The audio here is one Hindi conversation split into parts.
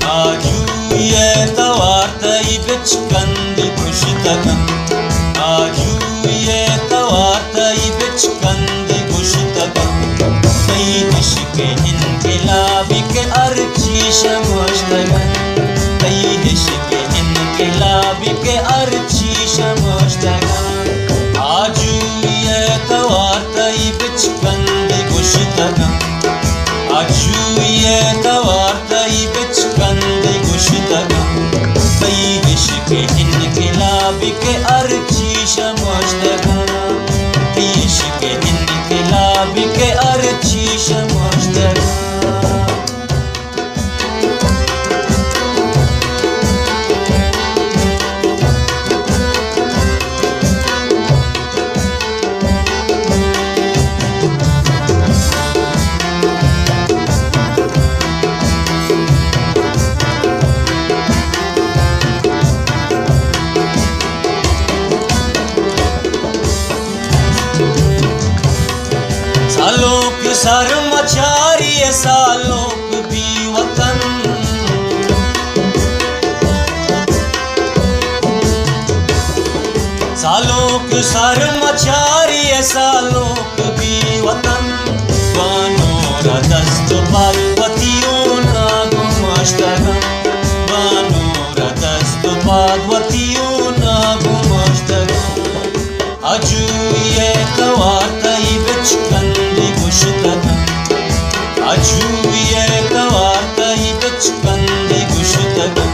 Ajuye tawartai bichkandi kushtagam. Ajuye tawartai bichkandi kushtagam. Taydishke inqilabi ke archi shamushtagam. Taydishke inqilabi ke archi shamushtagam. Ajuye tawartai bichkandi kushtagam. Ajuye tawartai bichkandi kushtagam. Taydishke inqilabi ke archi shamushtagam. Taydishke inqilabi ke archi shamushtagam. सालों के सर मचारिए सालों के भी वतन. सालों के सर मचारिए सालों के भी वतन. वानोरा दस्त बादवतियों ना गुमश्तगम. वानोरा दस्त बादवतियों ना गुमश्तगम. Ajuye tawartai bichkandi kushtagam. Ajuye tawartai bichkandi kushtagam.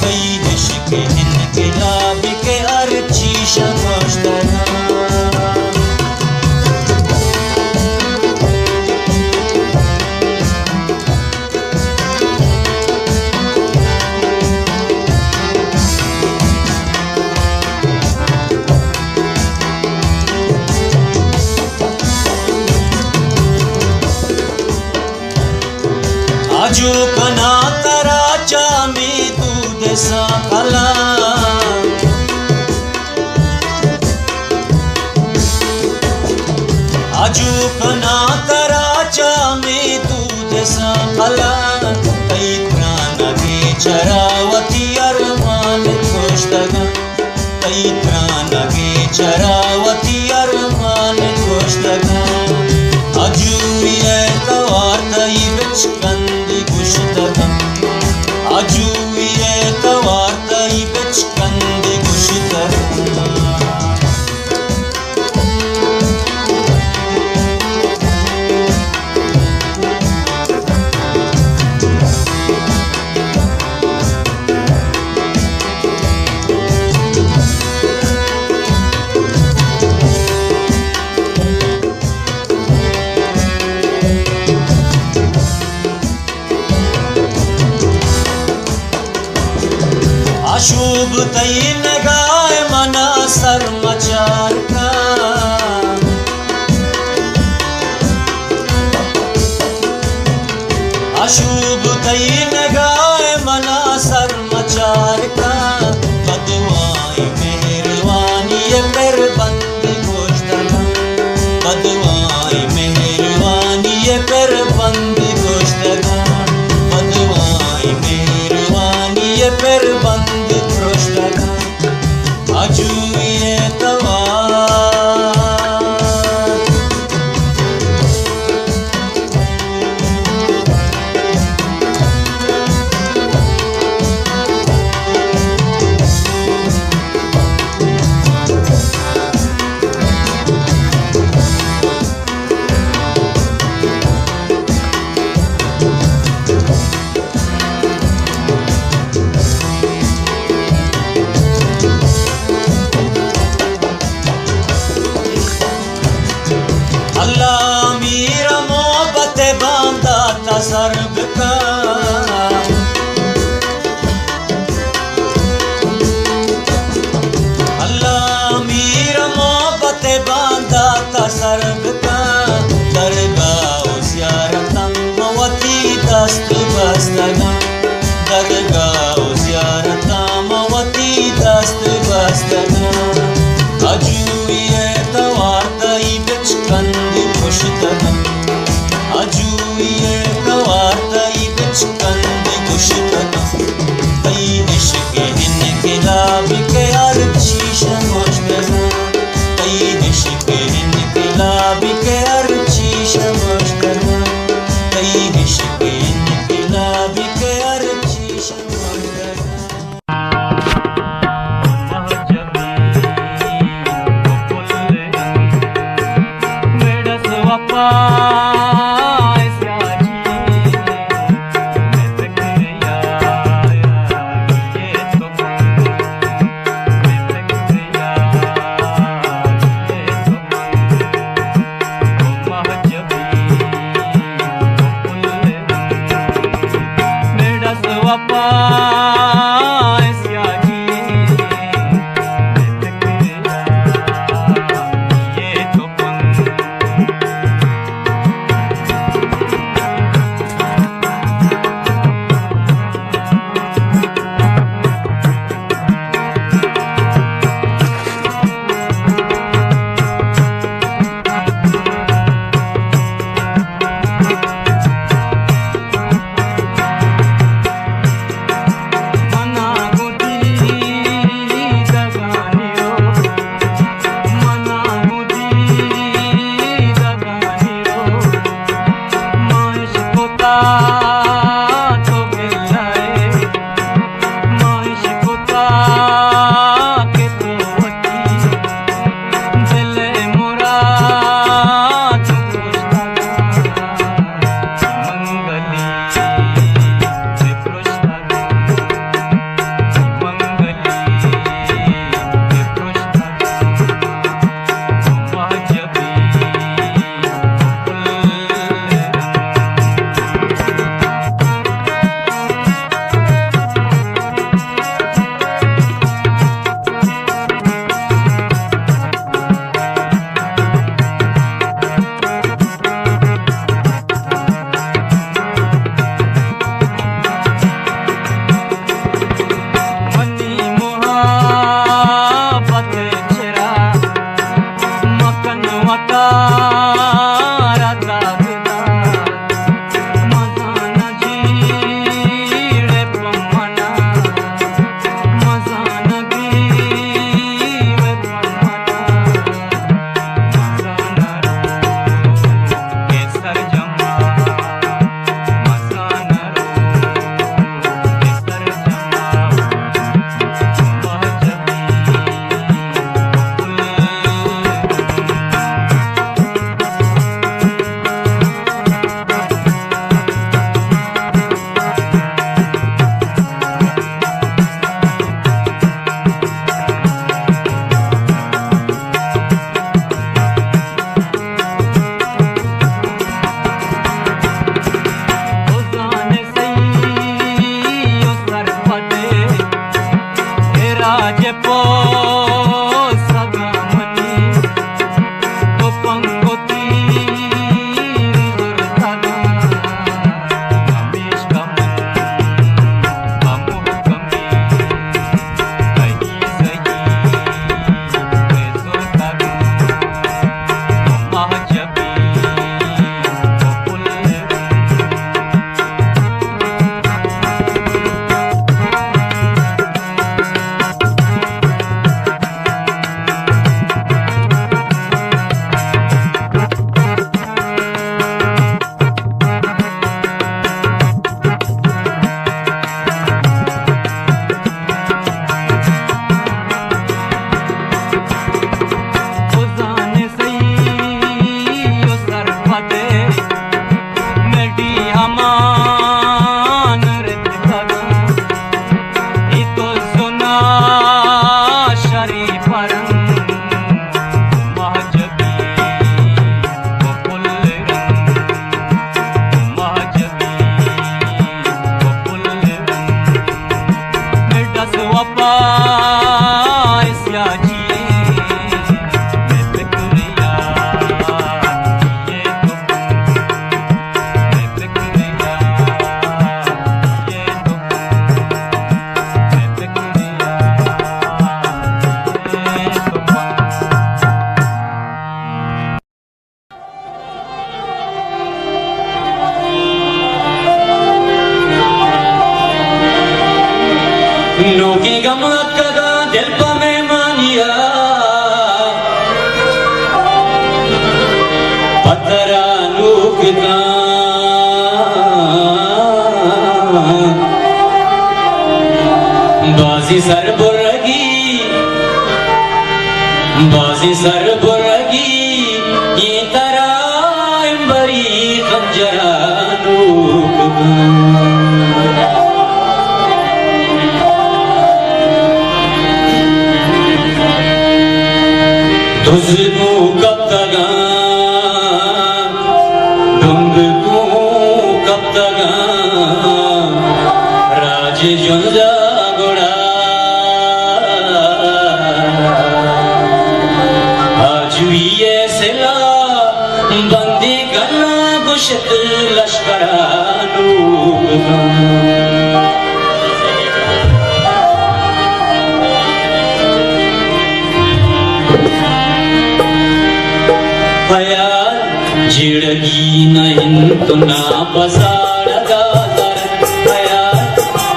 Taydishke inqilabi ke archi shamushtagam. आजू कना कराचा में दूध सा खला. आजू कना कराचा में दूध सा खला. कई प्राण के चरावती अरमान kushtagam. कई प्राण के चरावती अरमान kushtagam. Ajuye tawartai bichkandi kushtagam. Ajuye tawartai bichkandi kushtagam. अशुभ तई नगाए मना सर मचार का. अशुभ तई नगाए मना सर मचार का. बदवाई मेहरबानी ये कर बंद kushtagam. बदवाई मेहरबानी ये कर बंद kushtagam. बदवाई मेहरबानी ये कर बंद kushtagam. Ajuye tawar सर्व का. अल्लाह मीर मोहब्बत बांधा था सर्व का. दरगाह ज़ियारतम मवती दस्त बस्तगम. दरगाह ज़ियारतम मवती दस्त बस्तगम. अजुये tawartai bichkandi kushtagam. Ajuye tawartai bichkandi kushtagam. Noki गमत कदा दिल पर में मानिया पतरा नूकता बाजी सर बुरगी ये तरह बरी खंजरा नूकता तुझको कब तक तुमको कब तक राज जुंजा गोड़ा आज ये सिला बंदी गला गुशत लश्करा जिड़गी नहीं तो ना पसार गाजर आया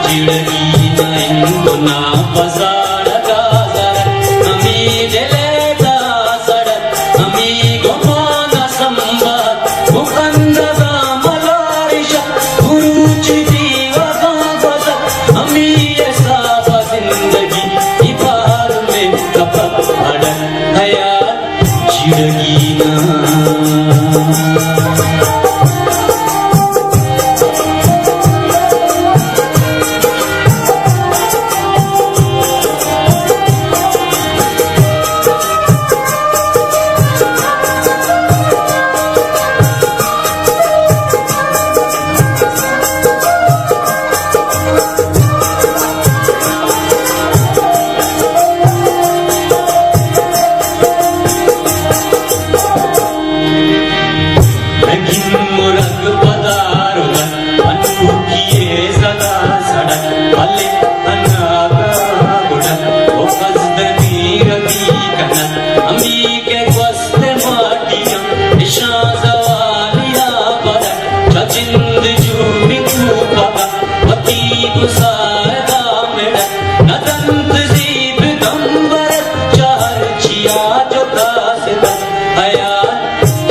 जिड़गी नहीं तो ना पसार गाजर हमें जले का सड़क हमें गोमाना संबाद मुकंदगा मलारिशा गुरुच दीवा का बसत हमें ये साफ जिंदगी इबार में कपक अड़क आया जिड़गी ना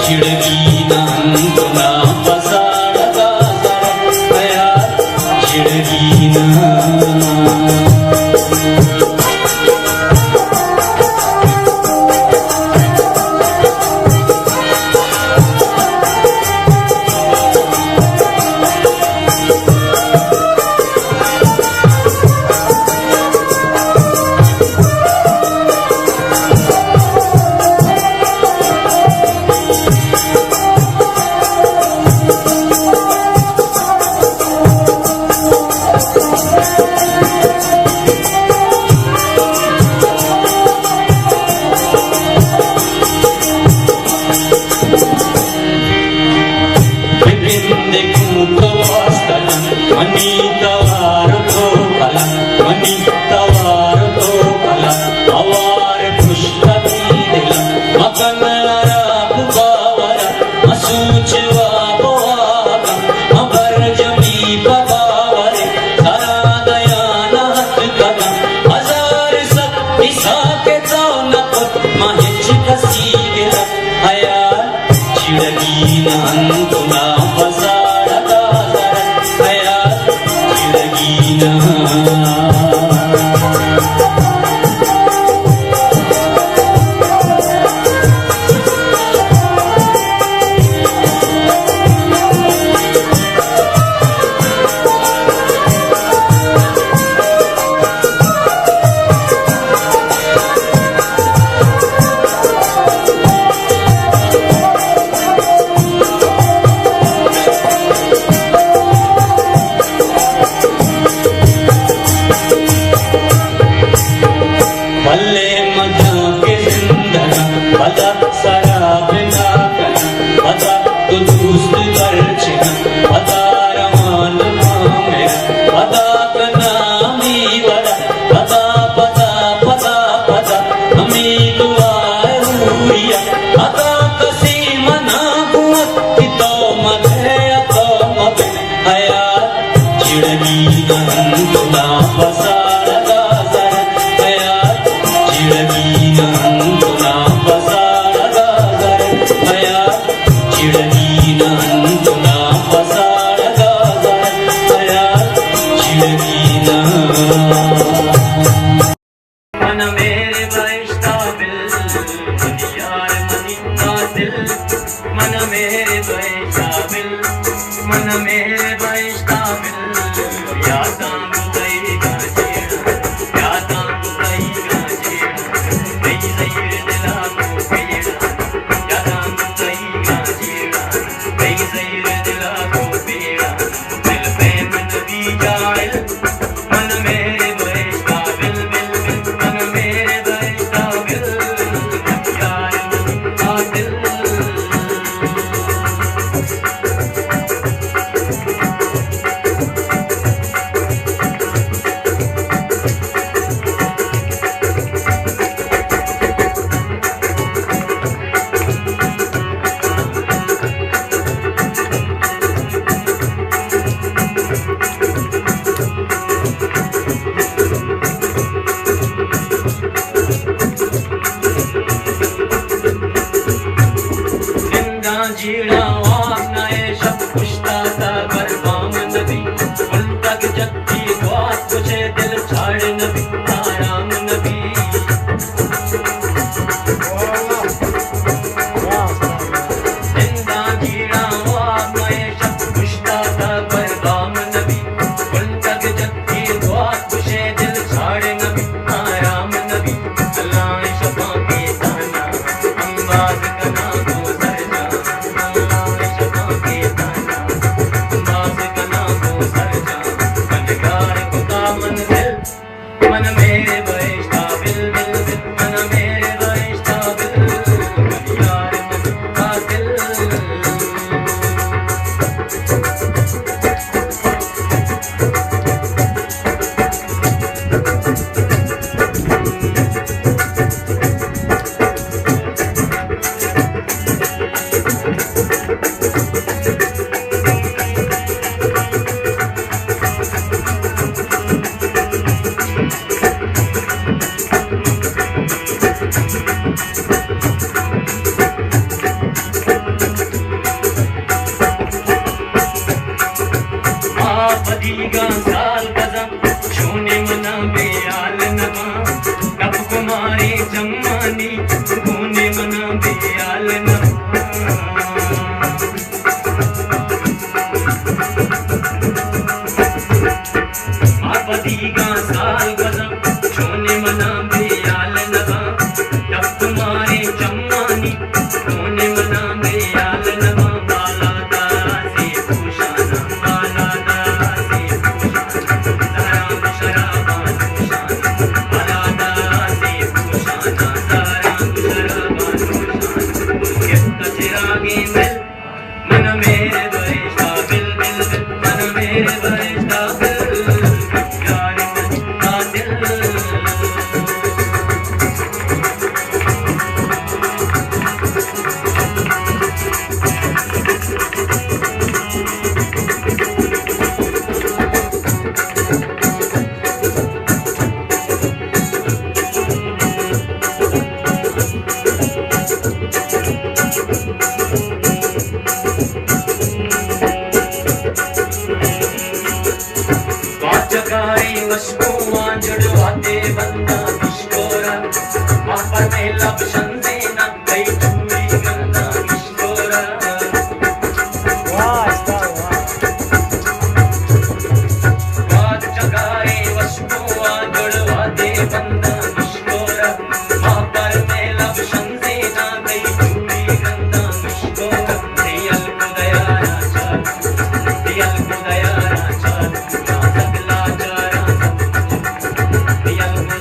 जिड़गी ना पसार जीड़ा वाम नए शब पुश्ता था बरबाम नबी उन तक जत्ती दुआत तुझे दिल छाड़ नबी आराम नबी जिंदा जीड़ा वाम नए शब पुश्ता था बरबाम नबी उन तक जत्ती दुआत तुझे दिल छाड़ नबी आराम नबी अल्लाह शबा के ताना अंबाज कना को सरजा मन मेरे बहिश्ता बिल बिल बिल मन मेरे बहिश्ता बिल मन यार मन दिल बदीगा साल कदम छूने मना बेयाल नमा कब कुमारी जम्मानी छूने मना बेयाल नमा बदीगा साल कदम छूने मना बेयाल नमा कब कुमारी जम्मानी छूने मना बेयाल नमा बाला दारा से पूछाना बाला मन मेरे बहिश्ता बिल बिल बिल मन मेरे बहिश्ता बिल यार मन दिल जड़वाते बंदा किशोरा वहाँ पर मेला बसंदे ना कई चूड़ी गंदा किशोरा बात चकारे वशकुआ जड़वाते बंदा किशोरा वहाँ पर मेला बसंदे ना कई चूड़ी गंदा किशोरा दियल को दया राजा दियल को दया राजा ना सकला चारा दियल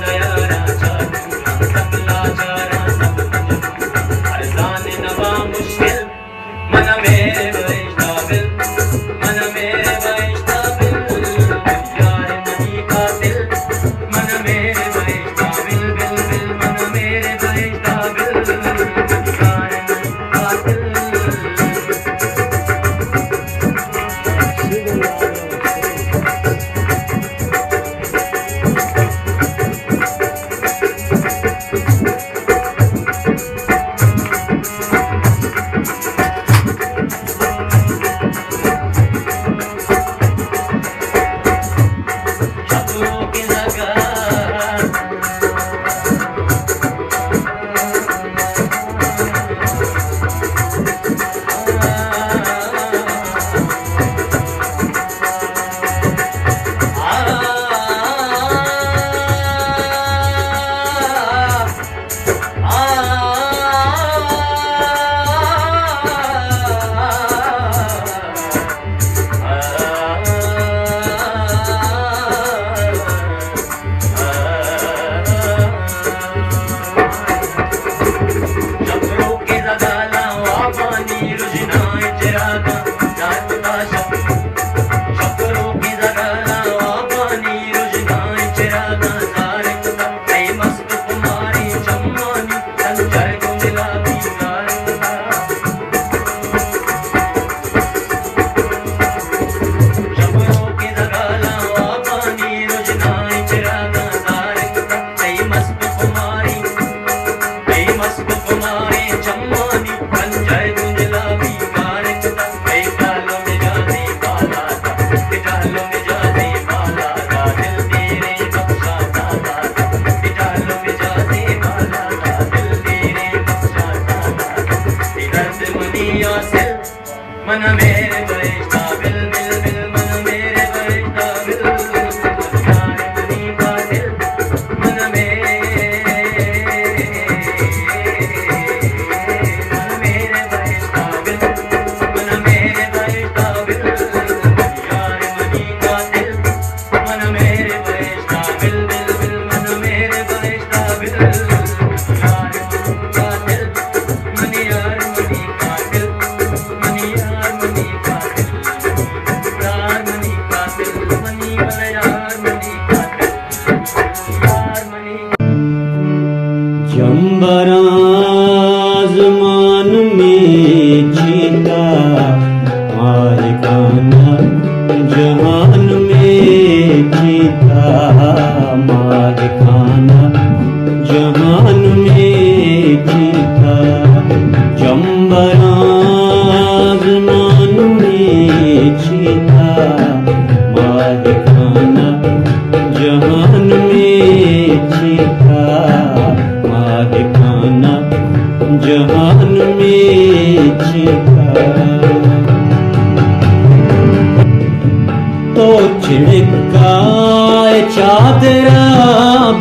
छिड़काए चादरा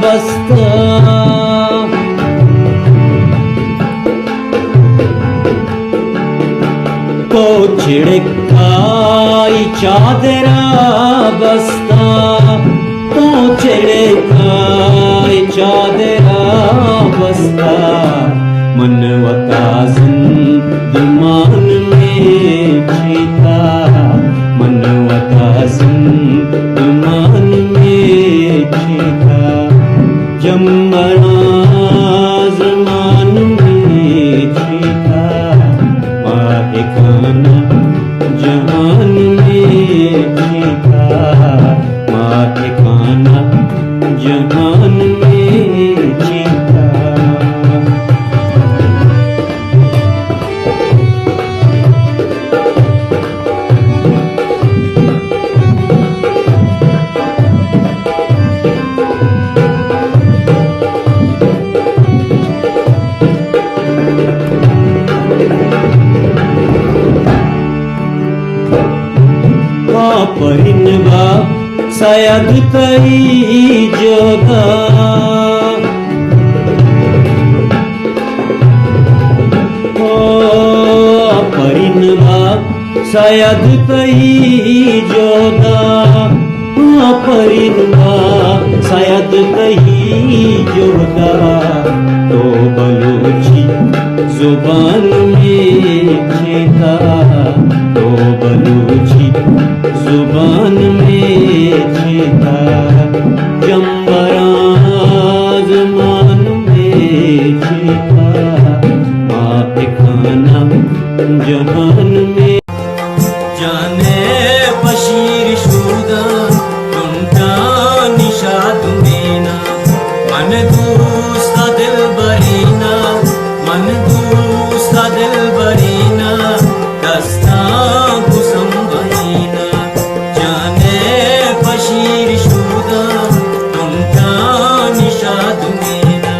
बस्ता, तो छिड़काई चादरा बस्ता, तो छिड़काई चादरा बस्ता, मनवता जिंदमान में छीता, मनवता जिंदमान में छीता, जमना जमान में छीता, माहिकाना जहान में छीता, माहिकाना जहान में छीता। परिनवा शायद कई जगह, परिनवा शायद कई जगह, परिनवा शायद कई जगह, तो बलूची जुबान में छेता, तो बलूची जुबान में छेता, जम्बरा ज़मान में छेता, माहिकाना जहान में। जाने बशीर शुदा तुंटा निशाद मेना, मन दूस्ता दिल बरीना, मन दूस्ता दिल बरीना, दस्ता कुसम बरीना। जाने बशीर शुदा तुंटा निशाद मेना।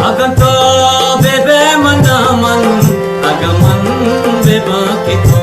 Aganto bebe manaman agaman beba kito